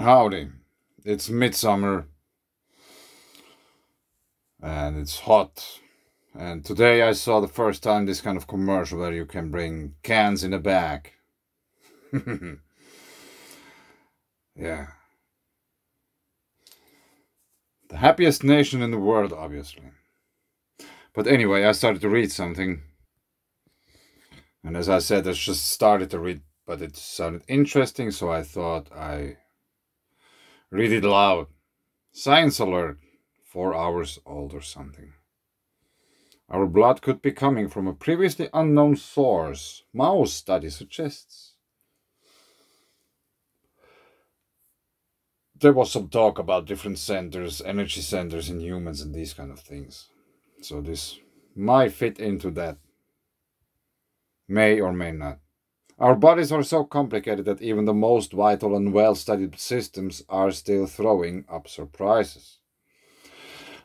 Howdy, it's midsummer and it's hot. And today I saw the first time this kind of commercial where you can bring cans in a bag. Yeah. The happiest nation in the world, obviously. But anyway, I started to read something. And as I said, I just started to read, but it sounded interesting, so I thought I read it aloud. Science alert, 4 hours old or something. Our blood could be coming from a previously unknown source, mouse study suggests. There was some talk about different centers, energy centers in humans and these kind of things. So this might fit into that. May or may not. Our bodies are so complicated that even the most vital and well-studied systems are still throwing up surprises.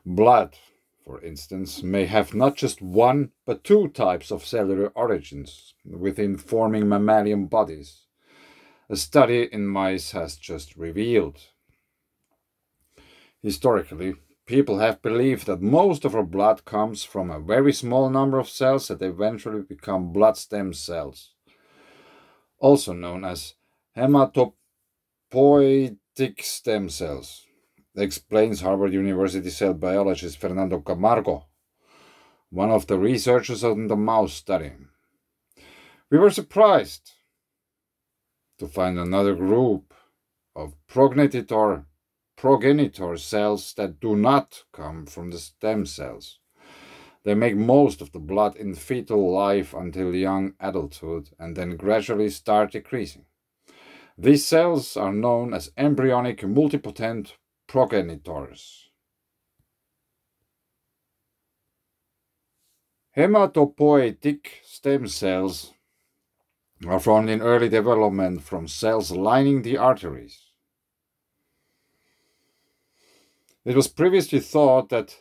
Blood, for instance, may have not just one but two types of cellular origins within forming mammalian bodies. A study in mice has just revealed. Historically, people have believed that most of our blood comes from a very small number of cells that eventually become blood stem cells, also known as hematopoietic stem cells, explains Harvard University cell biologist Fernando Camargo, one of the researchers on the mouse study. We were surprised to find another group of progenitor cells that do not come from the stem cells. They make most of the blood in fetal life until young adulthood and then gradually start decreasing. These cells are known as embryonic multipotent progenitors. Hematopoietic stem cells are found in early development from cells lining the arteries. It was previously thought that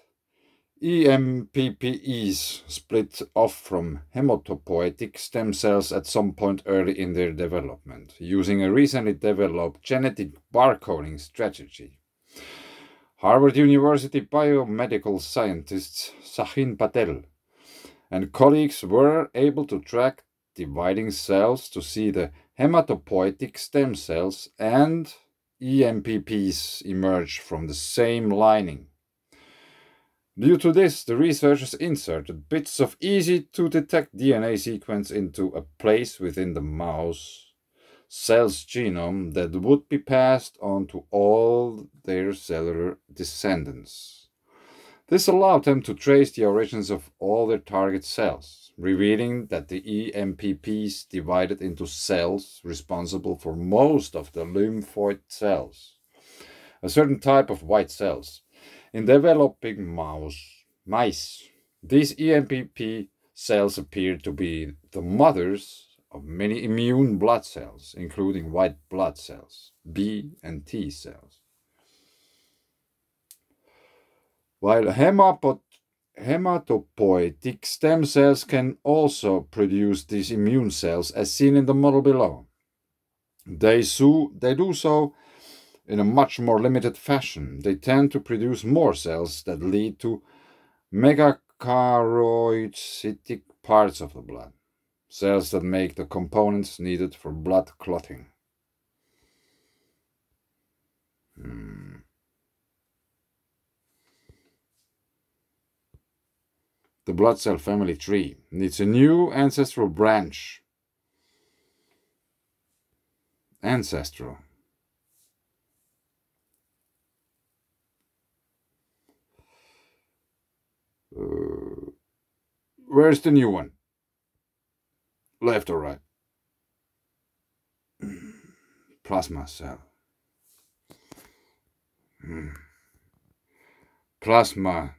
EMPPEs split off from hematopoietic stem cells at some point early in their development, using a recently developed genetic barcoding strategy. Harvard University biomedical scientists Sachin Patel and colleagues were able to track dividing cells to see the hematopoietic stem cells and EMPPs emerge from the same lining. Due to this, the researchers inserted bits of easy-to-detect DNA sequence into a place within the mouse cell's genome that would be passed on to all their cellular descendants. This allowed them to trace the origins of all their target cells, revealing that the EMPPs divided into cells responsible for most of the lymphoid cells, a certain type of white cells. In developing mice, these EMPP cells appear to be the mothers of many immune blood cells, including white blood cells, B and T cells. While hematopoietic stem cells can also produce these immune cells, as seen in the model below, they do so in a much more limited fashion. They tend to produce more cells that lead to megakaryocytic parts of the blood, cells that make the components needed for blood clotting. The blood cell family tree needs a new ancestral branch. Ancestral. Where's the new one? Left or right? Plasma cell. Plasma.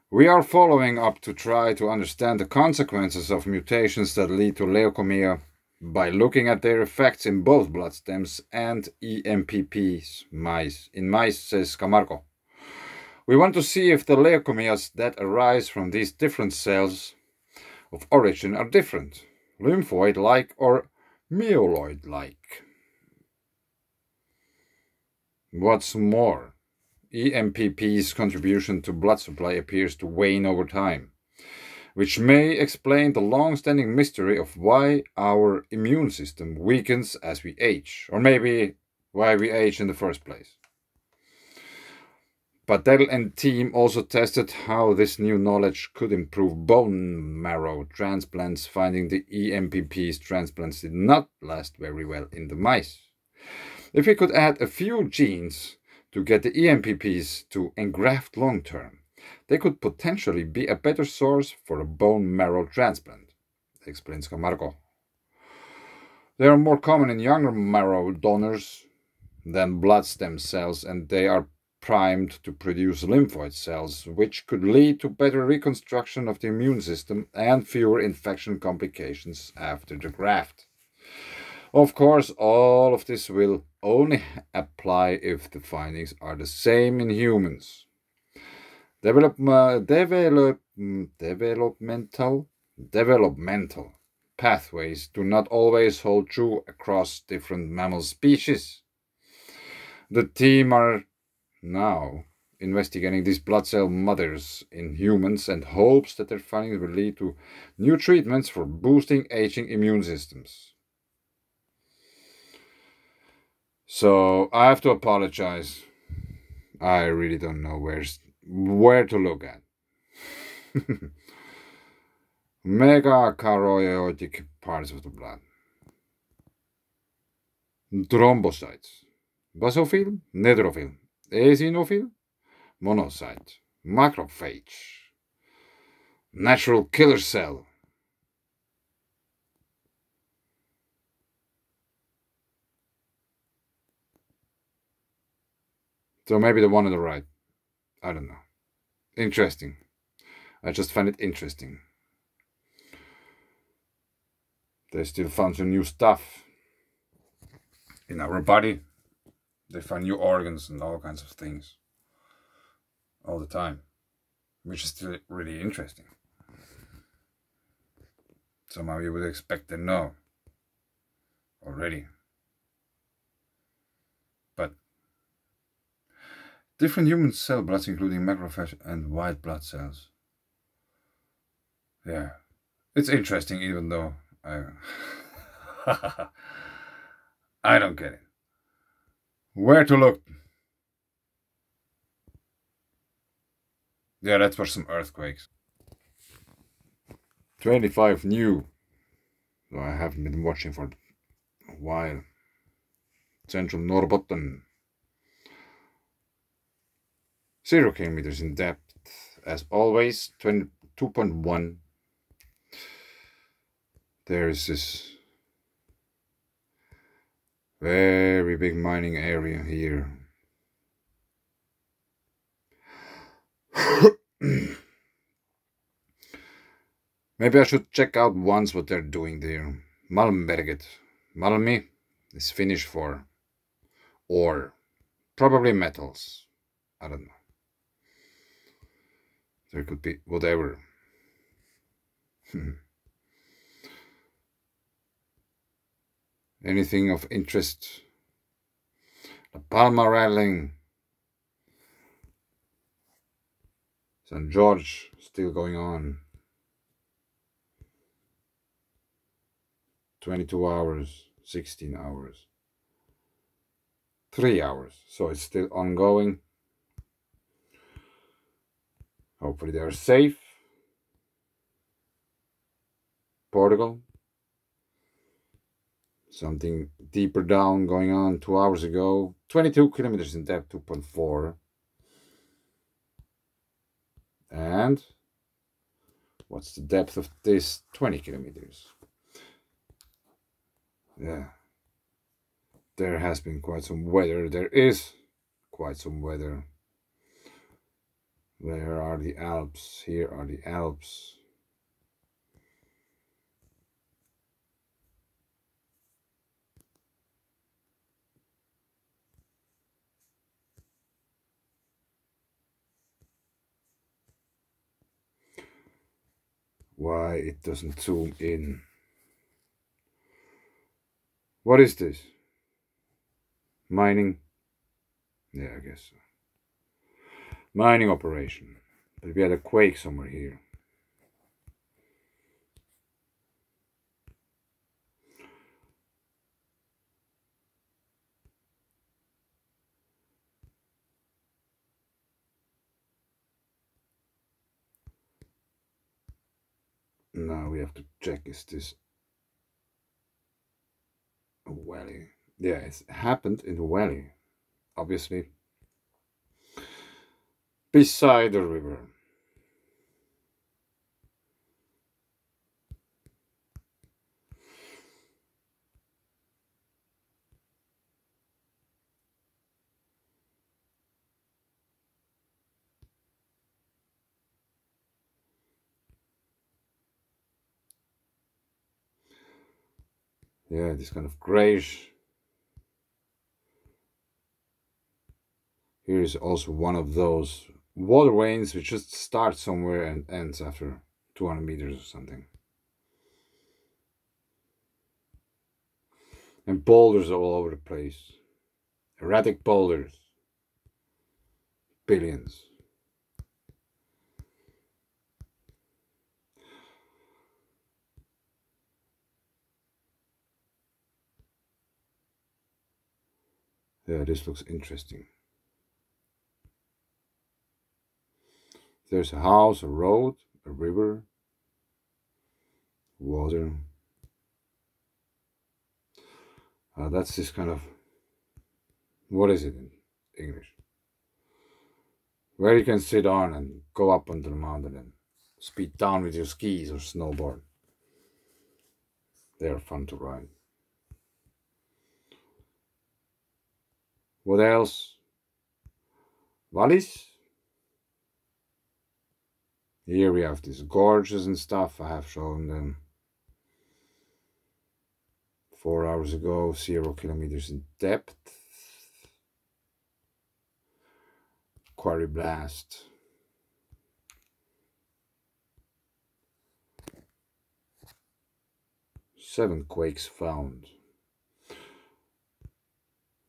We are following up to try to understand the consequences of mutations that lead to leukemia by looking at their effects in both blood stems and EMPPs in mice, says Camargo. We want to see if the leukemias that arise from these different cells of origin are different, lymphoid-like or myeloid-like. What's more, EMPP's contribution to blood supply appears to wane over time, which may explain the long-standing mystery of why our immune system weakens as we age, or maybe why we age in the first place. Patel and team also tested how this new knowledge could improve bone marrow transplants, finding the EMPP's transplants did not last very well in the mice. If we could add a few genes to get the EMPPs to engraft long-term, they could potentially be a better source for a bone marrow transplant, explains Camargo. They are more common in younger marrow donors than blood stem cells, and they are primed to produce lymphoid cells, which could lead to better reconstruction of the immune system and fewer infection complications after the graft. Of course, all of this will only apply if the findings are the same in humans. Developmental pathways do not always hold true across different mammal species. The team are now investigating these blood cell mothers in humans and hopes that their findings will lead to new treatments for boosting aging immune systems. So I have to apologize. I really don't know where to look at. Megakaryotic parts of the blood. Thrombocytes. Basophil, neutrophil, eosinophil, monocyte, macrophage, natural killer cell. So maybe the one on the right. I don't know. Interesting. I just find it interesting. They still found some new stuff in our body. They find new organs and all kinds of things all the time, which is still really interesting. Somehow you would expect to know already. But different human cell bloods, including macrophage and white blood cells. Yeah, it's interesting, even though I don't get it. Where to look? Yeah, that's for some earthquakes. 25 new. So I haven't been watching for a while. Central Norrbotten. 0 kilometers in depth. As always, 22.1. There is this very big mining area here. Maybe I should check out once what they're doing there. Malmberget. Malmi is Finnish for ore. Probably metals. I don't know. There could be whatever. Anything of interest. La Palma rattling. St. George still going on. 22 hours, 16 hours, 3 hours. So it's still ongoing. Hopefully they are safe. Portugal. Something deeper down going on 2 hours ago. 22 kilometers in depth, 2.4. And what's the depth of this? 20 kilometers. Yeah. There has been quite some weather. There is quite some weather. There are the Alps. Here are the Alps. Why it doesn't zoom in? What is this? Mining? Yeah, I guess so. Mining operation. But we had a quake somewhere here. Now we have to check, is this a valley? Yeah, it's happened in the valley, obviously. Beside the river. Yeah, this kind of grayish. Here is also one of those water veins which just starts somewhere and ends after 200 meters or something. And boulders all over the place. Erratic boulders. Billions. Yeah, this looks interesting. There's a house, a road, a river, water. That's this kind of, what is it in English? Where you can sit on and go up onto the mountain and speed down with your skis or snowboard. They are fun to ride. What else? Valleys. Here we have these gorges and stuff. I have shown them 4 hours ago. 0 kilometers in depth. Quarry blast. Seven quakes found.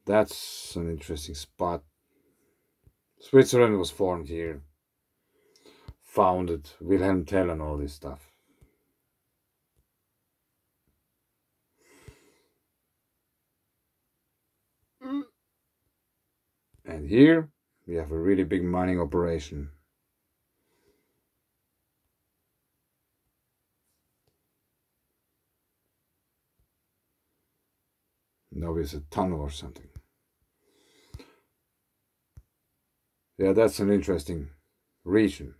That's an interesting spot. Switzerland was formed here. Founded Wilhelm Tell and all this stuff. And here we have a really big mining operation. Now it's a tunnel or something. Yeah, that's an interesting region.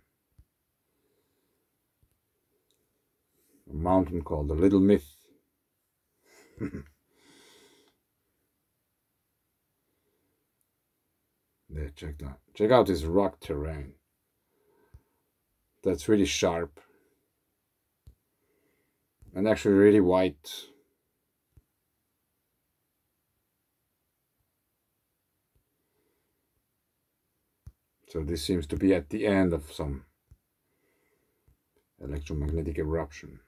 A mountain called the Little Myth. Yeah, check out this rock terrain. That's really sharp. And actually really white. So this seems to be at the end of some electromagnetic eruption.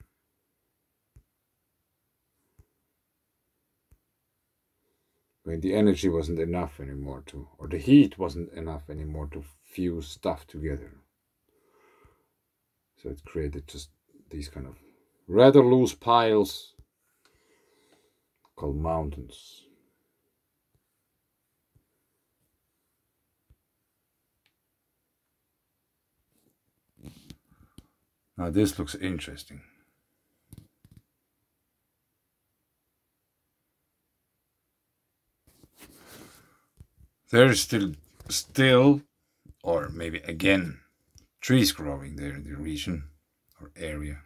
When the energy wasn't enough anymore to, or the heat wasn't enough anymore to fuse stuff together. So it created just these kind of rather loose piles called mountains. Now this looks interesting. There is still, or maybe again, trees growing there in the region or area.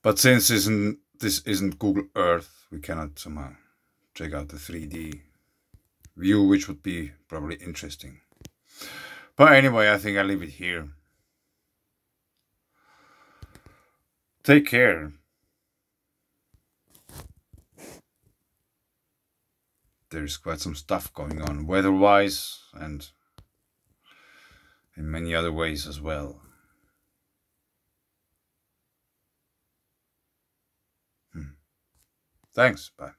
But since this isn't Google Earth, we cannot somehow check out the 3D view, which would be probably interesting. But anyway, I think I'll leave it here. Take care. There's quite some stuff going on weather-wise and in many other ways as well. Thanks. Bye.